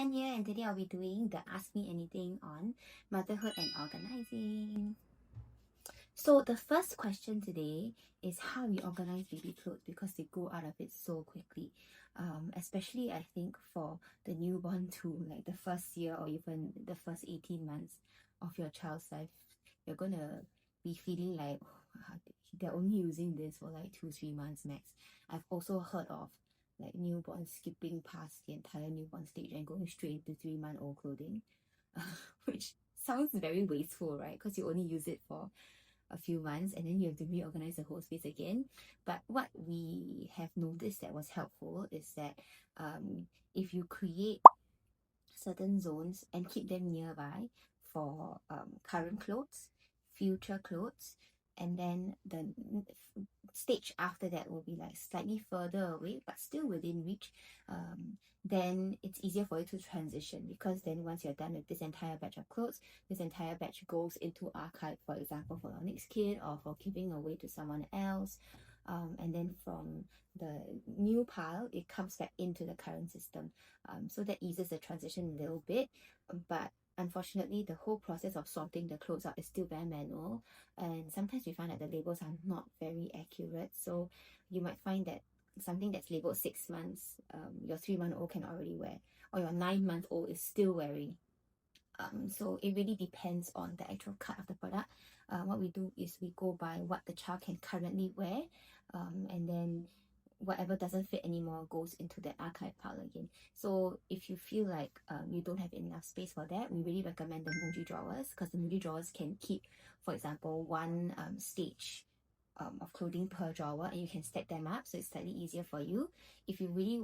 Jen here, and today I'll be doing the Ask Me Anything on motherhood and organizing. So the first question today is how we organize baby clothes because they go out of it so quickly. Especially I think for the newborn too, like the first year or even the first 18 months of your child's life, you're gonna be feeling like they're only using this for like 2-3 months max. I've also heard of like newborns skipping past the entire newborn stage and going straight into 3-month-old clothing, which sounds very wasteful, right? Because you only use it for a few months and then you have to reorganize the whole space again. But what we have noticed that was helpful is that if you create certain zones and keep them nearby for current clothes, future clothes, and then the stage after that will be like slightly further away but still within reach, then it's easier for you to transition, because then once you're done with this entire batch of clothes, this entire batch goes into archive, for example, for your next kid or for giving away to someone else. And then from the new pile, it comes back into the current system. So that eases the transition a little bit, but unfortunately the whole process of sorting the clothes out is still very manual, and sometimes we find that the labels are not very accurate. So you might find that something that's labeled 6 months, your 3-month-old can already wear, or your 9-month-old is still wearing. So it really depends on the actual cut of the product. What we do is we go by what the child can currently wear, and then whatever doesn't fit anymore goes into the archive pile again. So if you feel like you don't have enough space for that, we really recommend the Muji drawers, because the Muji drawers can keep, for example, one stage of clothing per drawer, and you can stack them up, so it's slightly easier for you. If you really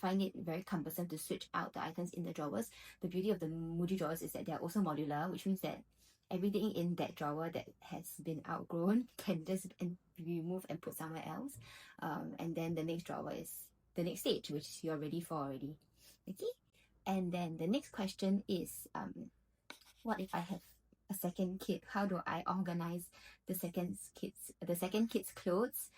find it very cumbersome to switch out the items in the drawers, the beauty of the Muji drawers is that they're also modular, which means that everything in that drawer that has been outgrown can just be removed and put somewhere else. And then the next drawer is the next stage, which you're ready for already. Okay? And then the next question is, what if I have a second kid? How do I organize the second kid's clothes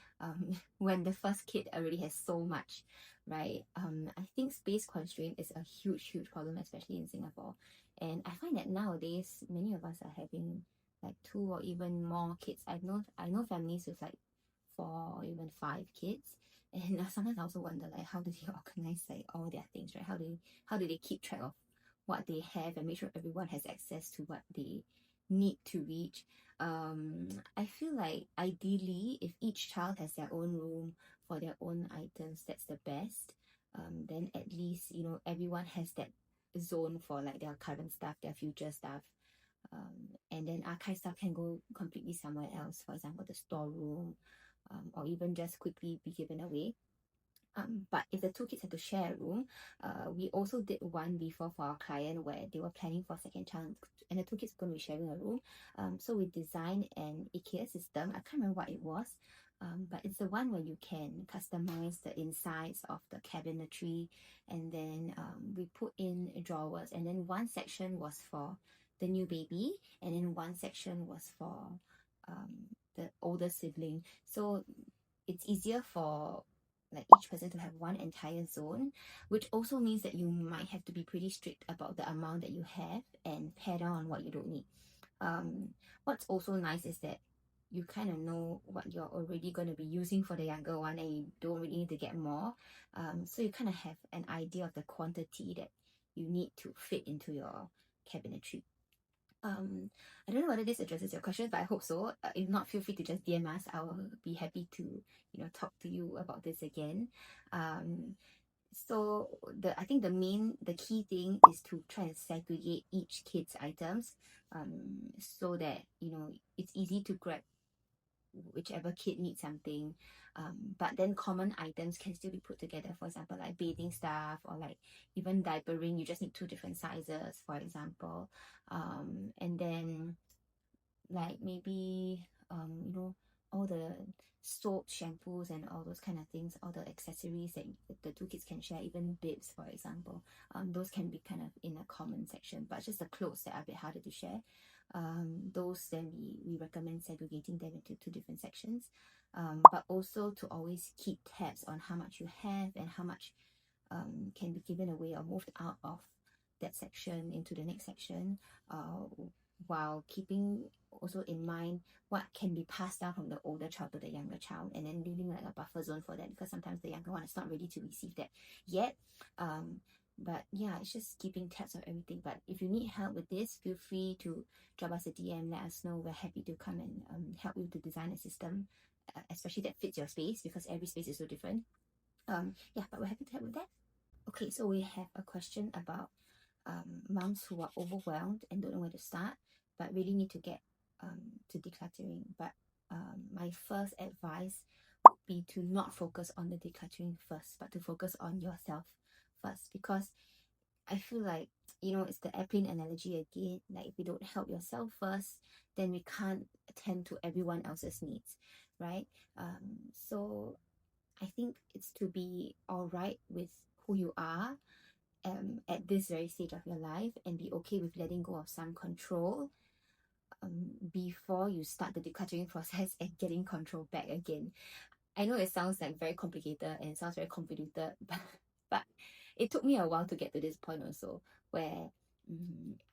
when the first kid already has so much, right? I think space constraint is a huge problem, especially in Singapore. And I find that nowadays many of us are having like 2 or even more kids. I know families with like 4 or even 5 kids. And sometimes I also wonder, like, how do they organize like all their things, right? How do they keep track of what they have and make sure everyone has access to what they need to reach? I feel like ideally, if each child has their own room for their own items, that's the best. Then at least, you know, everyone has that zone for like their current stuff, their future stuff. And then archive stuff can go completely somewhere else, for example, the storeroom, or even just quickly be given away. But if the 2 kids had to share a room, we also did one before for our client where they were planning for a second child and the 2 kids were going to be sharing a room. So we designed an IKEA system. I can't remember what it was, but it's the one where you can customize the insides of the cabinetry, and then we put in drawers, and then one section was for the new baby, and then one section was for the older sibling. So it's easier for like each person to have one entire zone, which also means that you might have to be pretty strict about the amount that you have and pare down on what you don't need. What's also nice is that you kind of know what you're already going to be using for the younger one, and you don't really need to get more. So you kind of have an idea of the quantity that you need to fit into your cabinetry. I don't know whether this addresses your question, but I hope so. If not, feel free to just DM us. I will be happy to, you know, talk to you about this again. So I think the key thing is to try and segregate each kid's items, so that, you know, it's easy to grab whichever kid needs something, but then common items can still be put together. For example, like bathing stuff or like even diapering, you just need 2 different sizes, for example. And then like maybe you know, all the soap, shampoos and all those kind of things, all the accessories that the 2 kids can share, even bibs, for example, those can be kind of in a common section. But just the clothes that are a bit harder to share, those then we recommend segregating them into 2 different sections, but also to always keep tabs on how much you have and how much can be given away or moved out of that section into the next section, while keeping also in mind what can be passed down from the older child to the younger child, and then leaving like a buffer zone for that, because sometimes the younger one is not ready to receive that yet. But yeah, it's just keeping tabs of everything. But if you need help with this, feel free to drop us a DM, let us know. We're happy to come and help you to design a system, especially that fits your space, because every space is so different. Yeah, but we're happy to help with that. Okay, so we have a question about moms who are overwhelmed and don't know where to start, but really need to get to decluttering. But my first advice would be to not focus on the decluttering first, but to focus on yourself first, because I feel like, it's the airplane analogy again. Like, if you don't help yourself first, then we can't attend to everyone else's needs, right? So I think it's to be all right with who you are at this very stage of your life, and be okay with letting go of some control before you start the decluttering process and getting control back again. I know it sounds like very complicated and it sounds very convoluted, but it took me a while to get to this point also, where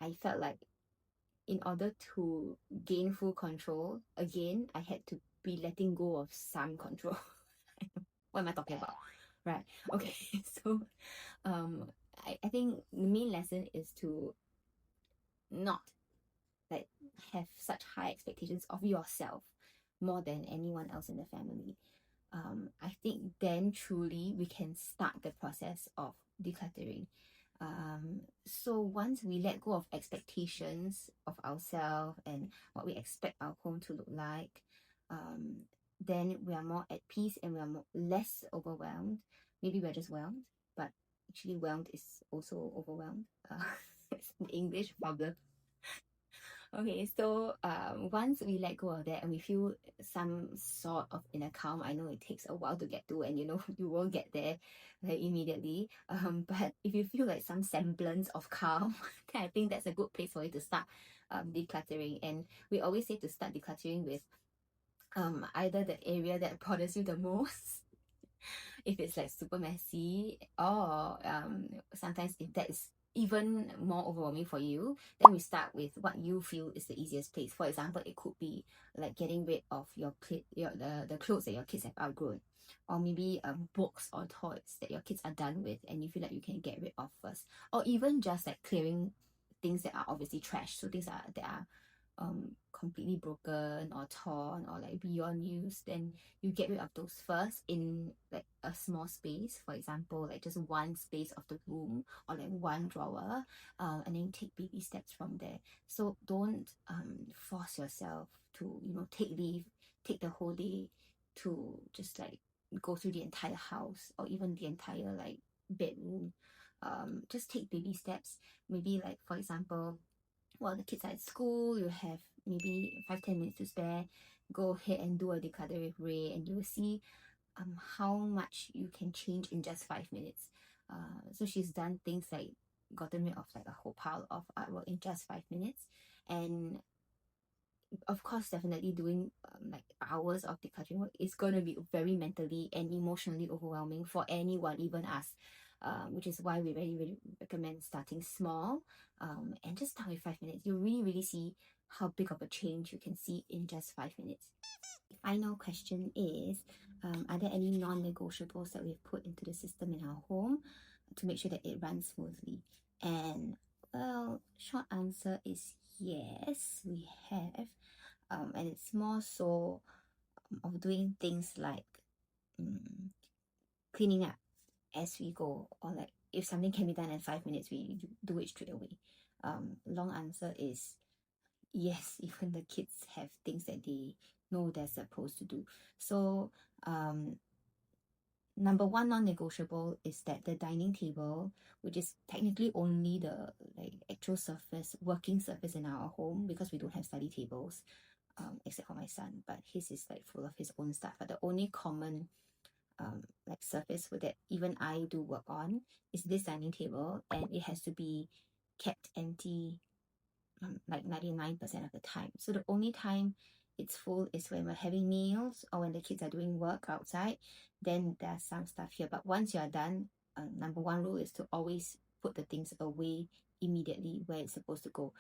I felt like in order to gain full control again, I had to be letting go of some control. What am I talking about? Right. Okay. So I think the main lesson is to not like have such high expectations of yourself more than anyone else in the family. I think then truly we can start the process of decluttering. So once we let go of expectations of ourselves and what we expect our home to look like, then we are more at peace and we are less overwhelmed. Maybe we're just whelmed, but actually whelmed is also overwhelmed. It's an English problem. Okay, so once we let go of that and we feel some sort of inner calm, I know it takes a while to get to, and you won't get there like immediately. But if you feel like some semblance of calm, then I think that's a good place for you to start decluttering. And we always say to start decluttering with either the area that bothers you the most, if it's like super messy, or sometimes if that is even more overwhelming for you, then we start with what you feel is the easiest place. For example, it could be like getting rid of the clothes that your kids have outgrown, or maybe books or toys that your kids are done with and you feel like you can get rid of first, or even just like clearing things that are obviously trash, so things that are completely broken or torn or like beyond use. Then you get rid of those first in like a small space, for example, like just one space of the room or like one drawer, and then take baby steps from there. So don't force yourself to take leave, take the whole day to just like go through the entire house or even the entire like bedroom. Just take baby steps. Maybe like, for example, while the kids are at school, you have maybe 5-10 minutes to spare. Go ahead and do a declutter with Ray, and you will see how much you can change in just 5 minutes. So she's done things like gotten rid of like a whole pile of artwork in just 5 minutes. And of course, definitely doing like hours of decluttering work is going to be very mentally and emotionally overwhelming for anyone, even us. Which is why we really, really recommend starting small, and just start with 5 minutes. You really see how big of a change you can see in just 5 minutes. Final question is, are there any non-negotiables that we've put into the system in our home to make sure that it runs smoothly? And well, short answer is yes, we have. And it's more so of doing things like cleaning up as we go, or like if something can be done in 5 minutes, we do it straight away. Long answer is yes, even the kids have things that they know they're supposed to do. So number one non-negotiable is that the dining table, which is technically only the like actual surface, working surface in our home, because we don't have study tables, except for my son, but his is like full of his own stuff. But the only common like surface that even I do work on is this dining table, and it has to be kept empty like 99% of the time. So the only time it's full is when we're having meals or when the kids are doing work outside. Then there's some stuff here, but once you're done, number one rule is to always put the things away immediately where it's supposed to go.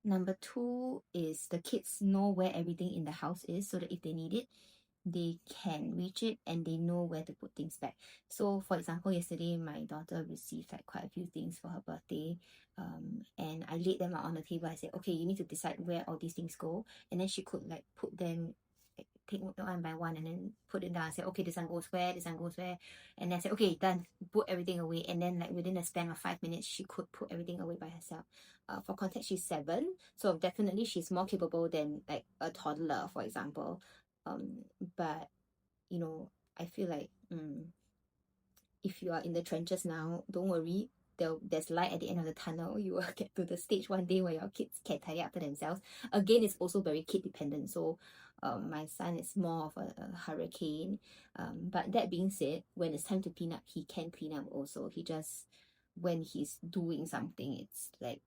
Number two is the kids know where everything in the house is, so that if they need it, they can reach it and they know where to put things back. So for example, yesterday my daughter received like quite a few things for her birthday, and I laid them out on the table. I said, okay, you need to decide where all these things go, and then she could like put them, like, take one by one and then put it down. I said, okay, this one goes where, this one goes where, and then I said, okay, done, put everything away. And then like within a span of 5 minutes she could put everything away by herself. For context, she's 7, so definitely she's more capable than like a toddler, for example. But you know, I feel like if you are in the trenches now, don't worry. There's light at the end of the tunnel. You will get to the stage one day where your kids can tidy up for themselves. Again, it's also very kid dependent. So my son is more of a hurricane. But that being said, when it's time to clean up, he can clean up also. He just, when he's doing something, it's like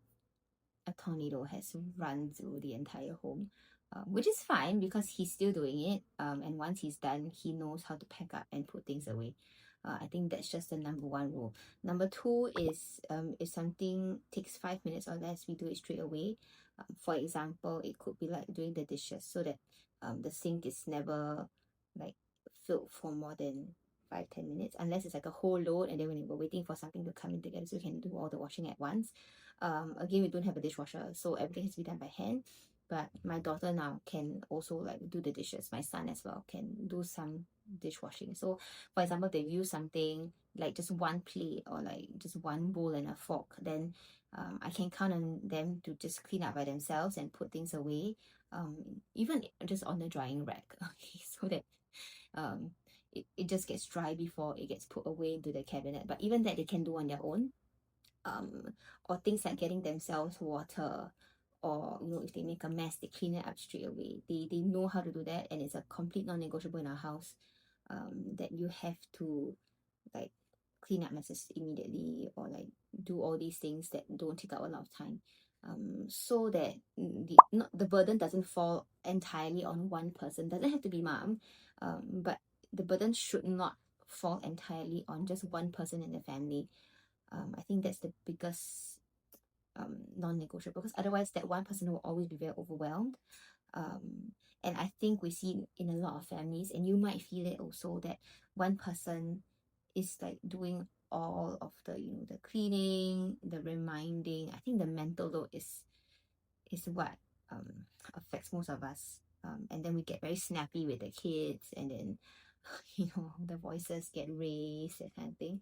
a tornado has run through the entire home, which is fine because he's still doing it. And once he's done, he knows how to pack up and put things away. I think that's just the number one rule. Number two is if something takes 5 minutes or less, we do it straight away. For example, it could be like doing the dishes, so that the sink is never like filled for more than 5-10 minutes, unless it's like a whole load, and then when we're waiting for something to come in together so we can do all the washing at once. Again, we don't have a dishwasher, so everything has to be done by hand. But my daughter now can also like do the dishes. My son as well can do some dishwashing. So for example, they use something like just one plate or like just one bowl and a fork, then I can count on them to just clean up by themselves and put things away, even just on the drying rack, okay, so that it just gets dry before it gets put away into the cabinet. But even that they can do on their own. Or things like getting themselves water, or you know, if they make a mess, they clean it up straight away. They know how to do that, and it's a complete non-negotiable in our house, that you have to like clean up messes immediately, or like do all these things that don't take up a lot of time, so that the burden doesn't fall entirely on one person. Doesn't have to be mom, but the burden should not fall entirely on just one person in the family. I think that's the biggest non-negotiable, because otherwise that one person will always be very overwhelmed. And I think we see in a lot of families, and you might feel it also, that one person is like doing all of the, you know, the cleaning, the reminding. I think the mental load is what affects most of us. And then we get very snappy with the kids, and then you know, the voices get raised, that kind of thing.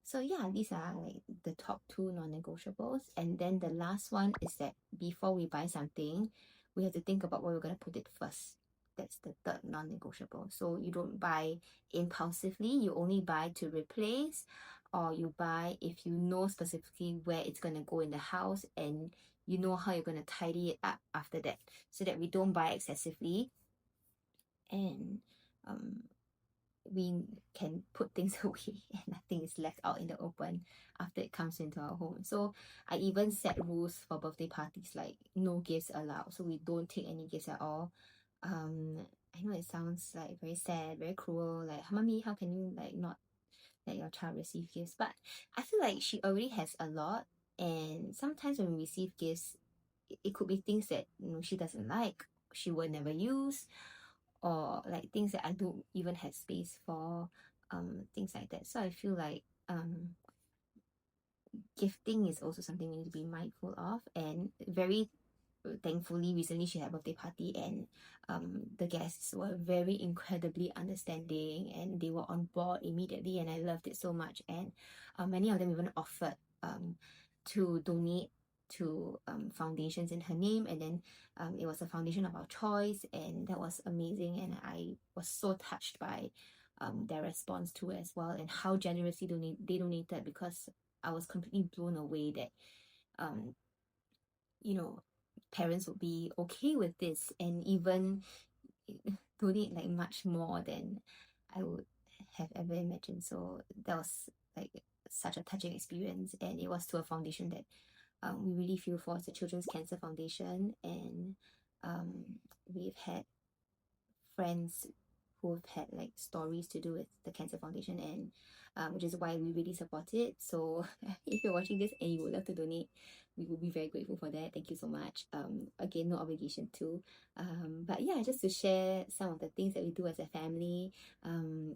So yeah, these are like the top 2 non-negotiables. And then the last one is that before we buy something, we have to think about where we're going to put it first. That's the third non-negotiable. So you don't buy impulsively, you only buy to replace, or you buy if you know specifically where it's going to go in the house, and you know how you're going to tidy it up after that, so that we don't buy excessively, and we can put things away and nothing is left out in the open after it comes into our home. So I even set rules for birthday parties, like no gifts allowed, so we don't take any gifts at all. I know it sounds like very sad, very cruel, like, mommy, how can you like not let your child receive gifts? But I feel like she already has a lot, and sometimes when we receive gifts, it could be things that, you know, she doesn't like, she will never use, or like things that I don't even have space for, things like that. So I feel like gifting is also something we need to be mindful of. And very thankfully, recently she had a birthday party, and the guests were very incredibly understanding, and they were on board immediately, and I loved it so much. And many of them even offered to donate to foundations in her name, and then it was a foundation of our choice, and that was amazing. And I was so touched by their response to it as well, and how generously they donated, because I was completely blown away that you know, parents would be okay with this, and even donate like much more than I would have ever imagined. So that was like such a touching experience, and it was to a foundation that we really feel for. It's the Children's Cancer Foundation, and we've had friends who've had like stories to do with the Cancer Foundation, and which is why we really support it. So if you're watching this and you would love to donate, we will be very grateful for that. Thank you so much. Again, no obligation to. But yeah, just to share some of the things that we do as a family.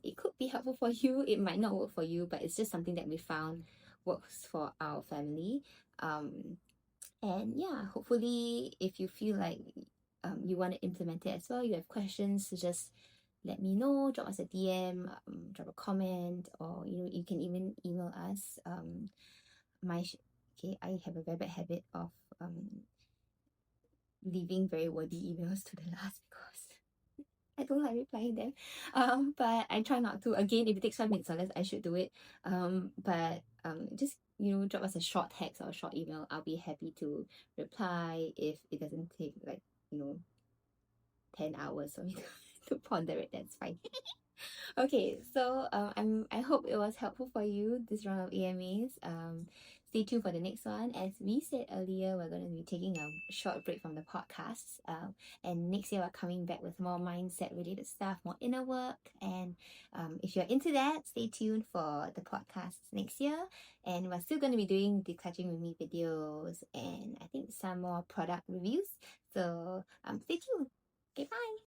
It could be helpful for you. It might not work for you, but it's just something that we found works for our family. And yeah, hopefully if you feel like you want to implement it as well, you have questions, just let me know, drop us a DM, drop a comment, or you can even email us. Okay, I have a very bad habit of leaving very wordy emails to the last because I don't like replying them. But I try not to. Again, if it takes 5 minutes or less, I should do it. But just drop us a short text or a short email. I'll be happy to reply if it doesn't take like 10 hours for me to ponder it. That's fine. Okay, so I hope it was helpful for you, this round of AMAs. Stay tuned for the next one. As we said earlier, we're going to be taking a short break from the podcasts. And next year we're coming back with more mindset related stuff, more inner work. And if you're into that, stay tuned for the podcasts next year. And we're still going to be doing decluttering with me videos and I think some more product reviews. So stay tuned. Okay, bye.